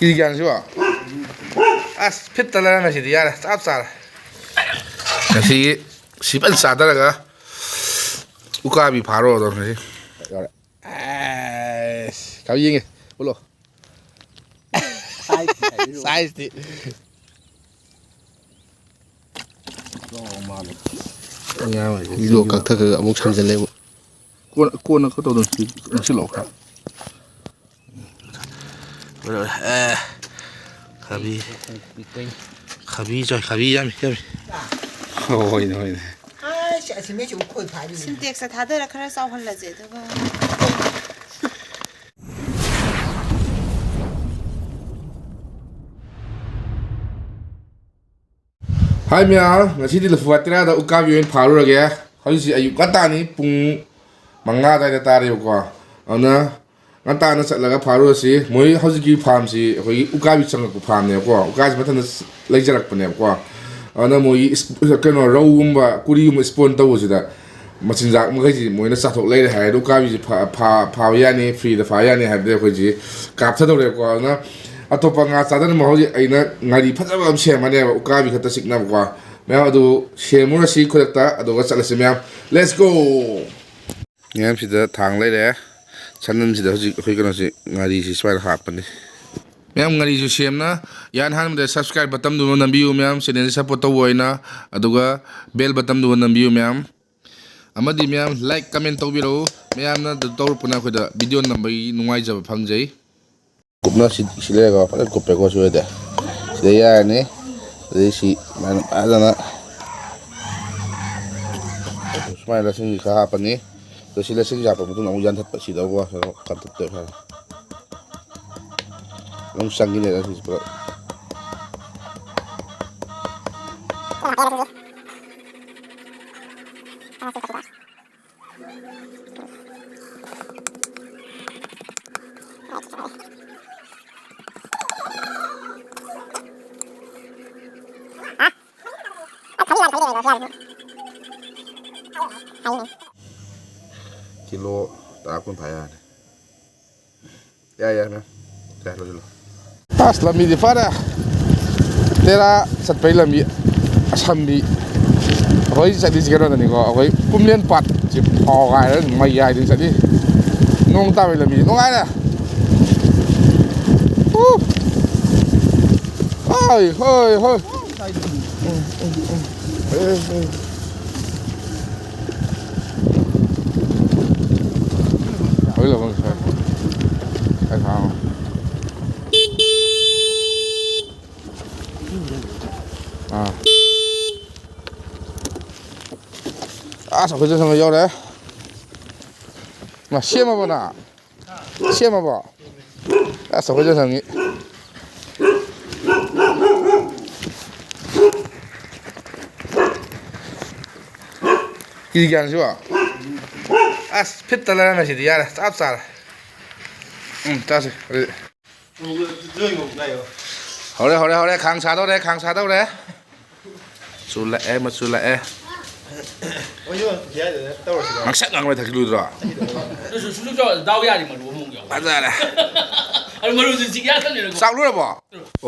กี่กันใช่ป่ะพิษตะแล้วนะสิที่ยาเลยจับซาเลยนะสิเป็นซาตะแล้วก็อุกาบีพาโร่ตรงนี้เขายิงไงบุโรไซส์ดินี่ดูกักเธอคือมุกชันเจริญกวนเขาตัวนึงชื่อหลอกครับขาบีจอยขาบียังมีโอ้ยน้อยşimdi tek satada la kara sağ hal lazım da bu hai mẹ ngày xưa đi là Lafupat terada ukabi bên phá rồi kìa hồi xưa ayub kata ni pung manga đây ta đi qua anh ngắn ta nó sẽ là cái phá rồi xí mỗi hồi xưa cái farm xí hồi ukabi chẳng có farm này qua ukabi mà thằng lấy ra được này qua anh mỗi cái nó rau và curi mà spawn tàu gì đó mà chính xác mà cái gì mỗi nó sát thuộc lấy hay ukabi gì phá ya này free the phá ya này hay đấy cái gì cạp thật đâu đấy qua nó atau ngah sadar mau je aina ngari phata bam share mane ukabi khata sikna kwa me adu share mura si khokta adu ga chala semya let's go ngam sida thang lai le chanan sida hoji khoi kana si ngari si swai ha pani mem ngari ju share na yan han de subscribe button du nambiu mem channel support to woina adu ga bell button du nambiu mem amadi mem like comment to biro mem na do puna khoda video number nungai jab phangjai cụp nó xí lên rồi phải cụp phải qua xuôi để đây à này đây xí mà nó ăn ra nó mai là sinh gì khá hấp này tôi xí lên sinh raผมต้องเอายันทัดไปxí đâu qua cần thật tuyệt vời nó sang cái này là xí bự kilo tak pun payah. Ya mem. Dah dulu. Pas lami di fara. Tera chatpa lami asambi. Hoi sadi sekarang ni ko. Hoi kumlian pat. Cip hokai dan mayai di sadi. Nong tahu lami. Nong ada. Hoi. Hoi lah bang saya. Saya tahu. Sampai je sama jauh deh. Nah, siapa apa nak? Siapa apa? Sampai je sama ni.กี่กันใช่ป่ะพิษตะแล้วนะสิที่ยาเลยจับซาเลยจับสิเรื่องงงได้เหรอ好嘞扛茶到嘞สุดละมาสุดละ我就现在到了是吧？俺香港来他去录的吧？就是叫导演的嘛，录梦了。反正嘞，俺们录是几家看的了？上路了不？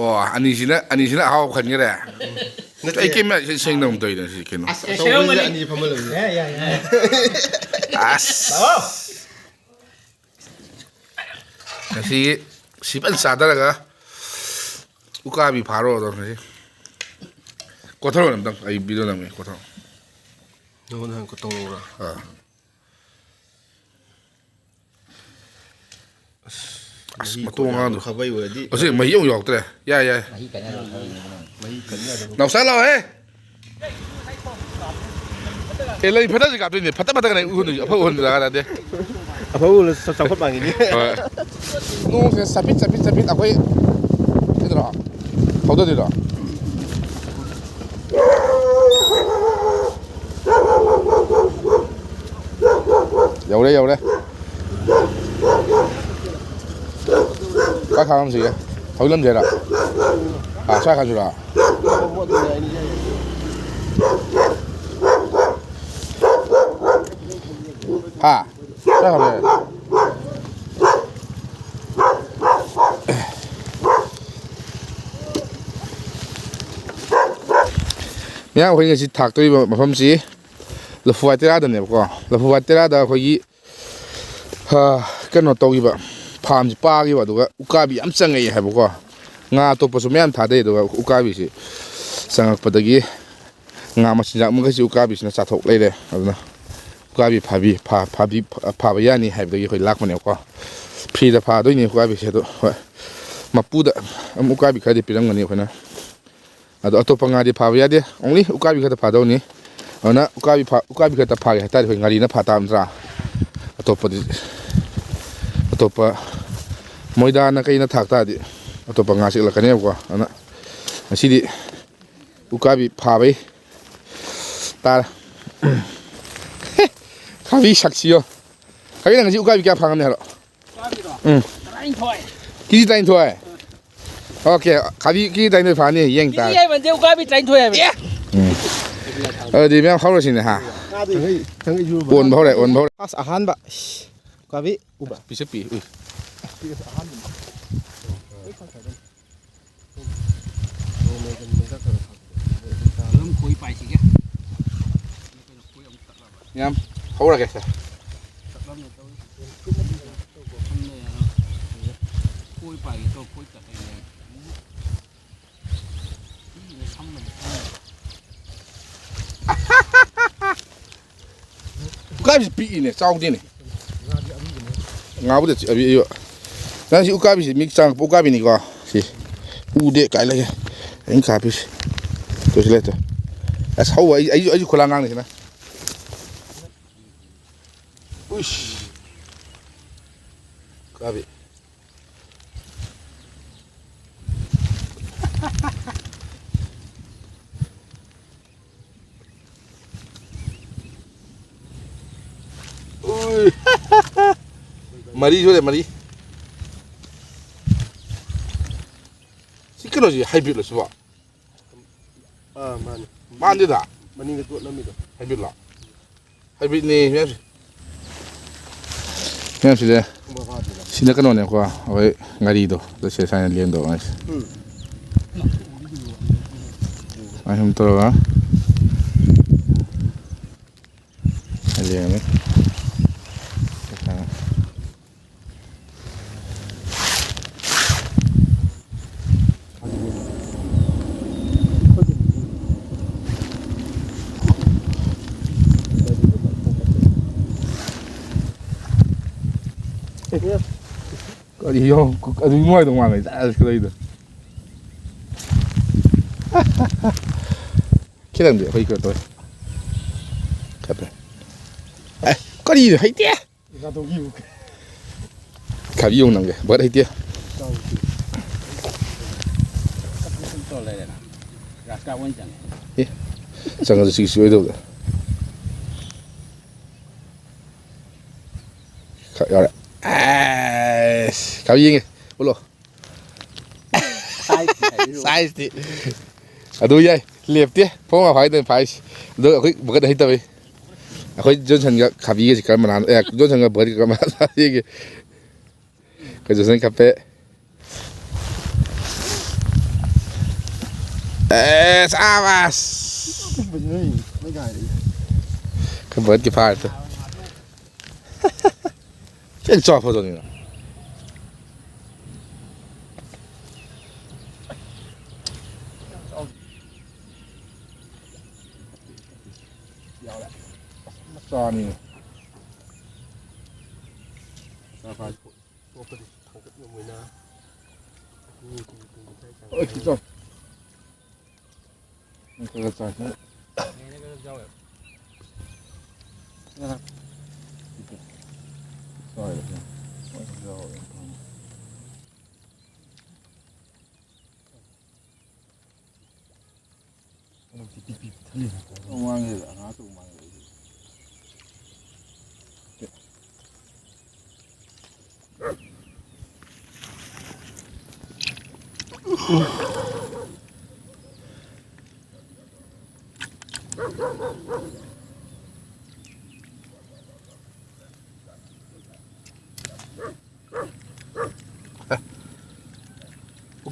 哇，安尼现在好看个嘞。ไอ้เกมเนี่ยเชิงตรงตัวเองสิเกมเชิงมันนี่พอมาเลยสิเป็นซาตะแล้วก็อุกาบีพาโร่ตรงนี้กดเท่านั้นต้องไอ้บิดนั่นไงกดเท่านั่นกดตรงนู้นมาตัวงานดูเอาสิไม่ยุ่งหยอกตัวเลยย่าเราใส่เราเฮ้เลยพัดจะกลับด้วยเนี่ยพัดกันไหนอุ่นอยู่พัดอุ่นอะไรกันเดี๋ยวพัดอุ่นสองคนบางอย่างนี้นู้นสับปิดเอาไปนี่ตัวเขาตัวนี้ตัว有咧快看咁時好諗住啦出嚟看住啦 하. 자, 그래. 야, 우리가 지금 닭들이 멈지. Lafupat terada Lafupat terada 거기 그노 또기바 팜지 빠기바 두가 ukabi ям 짱ngay 해보고 nga 또빠서 매am 다데 두가 ukabi시 상악바다기 nga 마신작 뭔가시 ukabi시나 차톡 레이데 아두나 ukabi 파바야니 해보다기 거기 락마네고 프리다 파도이니 ukabi시도 마푸다 ukabi 카디 피랑가니 거나 아도 어토파 nga디 파바야데 only ukabi 카다 파도니 Ona ukabi kata pagi tadi ko ngari na patam tra atopa moida na kai na thak tadi atopa ngasi la kane ko ana asidi ukabi phabai tar khabi saksio khabi na ngasi ukabi kya phangam ne haro Train thôi. ki tain thoi okay khabi ki tain thoi phani yeng ta Cái mình tiêu cái bị train thôi à. đi mấy khâu rồi xin ha ổn bao đấy ổn bao Pas ahan ba. Ukabi uba. bisa pi Belum koi pai sih ya. nhám khâu ra kìa Koi pai itu koi tak ini. Ini sama. ukabi pi này sao thế này ngáo được abi iyo nan si ukabi si mix sang ukabi ni ko si ude kai lagi anh kapi to si leto as how ai khola ngang ni na uish ukabi Mari juga mari. Si kena si hybrid lah sebab. Mana? Mana dia tak? Mani ketua nama itu. Hybrid lah. Hybrid ni macam sih dia. Sini kan orang kuah, awak ngari tu, tu saya lihat tu mas. Macam tu lah. Lihat ni. Đi vô, đi ngoài đồng hoàng này ra cái đây được. Cái đằng địa hơi cửa tôi. Cặp này. Ê, có đi được hay tía. Ra toubiyu. Cặp đi dùng nằng kìa, bớt hay tía. Tôi lại này. Gạt cao quan trọng. Chẳng là sự suy đâu rồi. Khởi rồi. Cặp gì nghe, bố lô. Sai thì. À đôi dây, liệp tía, phong mà phải tên phải. Đôi cái bớt hay tao đi. Khởi Johnson cái cặp gì cái mà làm, Johnson cái bớt cái mà làm gì cái. Cái Johnson cặp bé. Sabas. Mấy gài đấy. Cái bớt cái pha thôi. Cái cho phô rồi nè. Cho nè. Ôi thì rồi. Cái rồi. Rồi. Không ăn gì cả, nó tụi mày.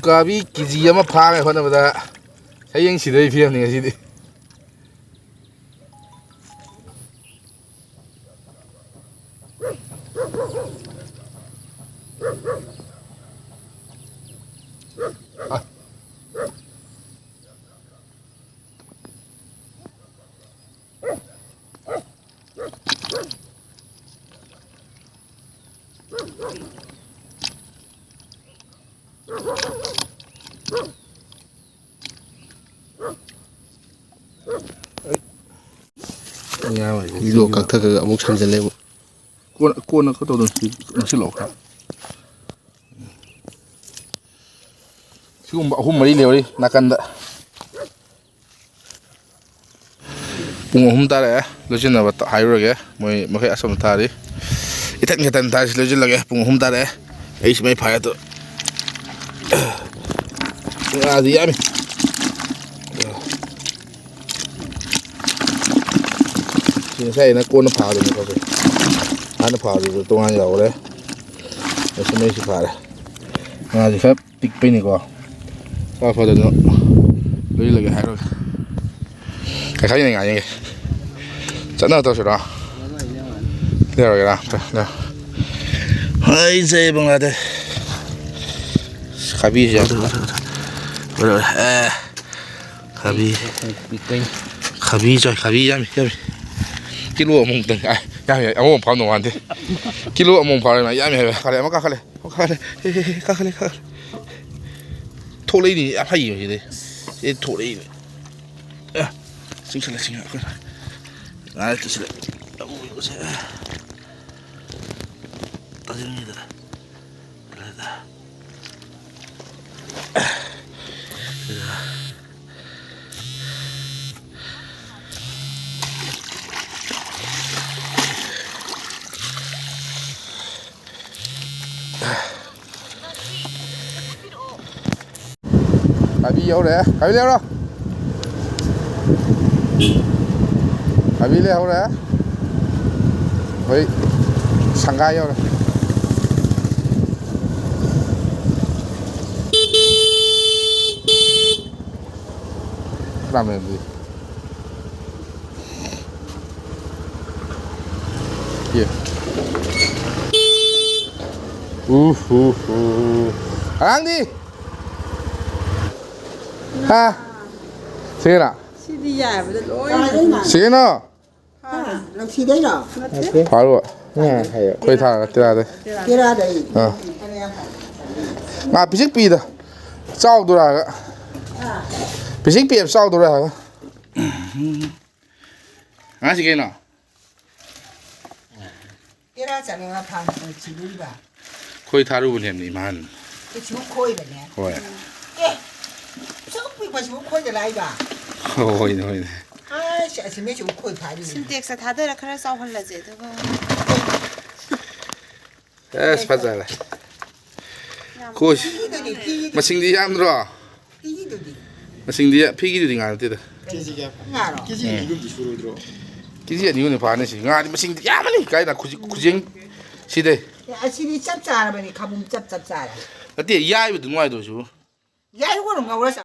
ukabi kg ama phang ai hona bada sayeng sidai fiam ni asidi 이거 각타가 아무 참잘래고 꼬나 그것도 실로 지금 홈머리 레오리 나간다 뽕 홈따래 로진나 봤다 하이로게 뭐이 뭐게 아섬 타리 이탄 다시 로진라게 뽕 홈따래 에이스 메이 파야도 아디 야미 지금 나 꼬나 파도 거기 안에 파도 동안 야오래 에이스 메이 파래 아디 컵 빅빈이고 사파도 로진라게 하이로게 cái này ngại vậy dẫn nào tao sửa đó đây rồi kìa đây hơi dây bằng là đây khai bi gì rồi khai bi rồi khai bi nhá kilo mông từng ai nhá ông mông phao nồng ăn thế kilo mông phao này nhá mày khai này mà khai này thô lấy đi áp hay gì đấy cái thô lấy Sing ah itu sila kamu itu saya tadi ni dah Kabi vô rồi, kabi leo đâu? Kabi leo rồi. Vậy, sang gai vô rồi. Làm gì? Kia. Ăn đi. Ha. Xin ạ. Xin đi dài với lỗi. Xin ạ. Làm gì đấy nào? Phá luôn. Quay thẳng terada. Terada đây. À, bị bị đó. Sao đồ ra? bị sao đồ ra? À, gì cái nào? Terada chẳng là phàm chỉ đi bà. Quay thả luôn em đi man. Cái chú khôi vậy nè. Ôi. Sao bị mà chú khôi trở lại bà? Ôi. Ai sẽ mấy chú khôi phải đi. 신덱스 다들 그래 싸울라지 그거. 에스 파자라. 고시. 마싱디 암드라. 이기도디. 마싱디 피기디 안 때다. 나로. 기지 아니오네 바네시. nga디 마싱디 야마니 가이다 구쟁 시대. 아시리 짭짤하니 가봄 짭짭짤. 어때 야이도 누가이도 주. 야 이거는 뭐 그래서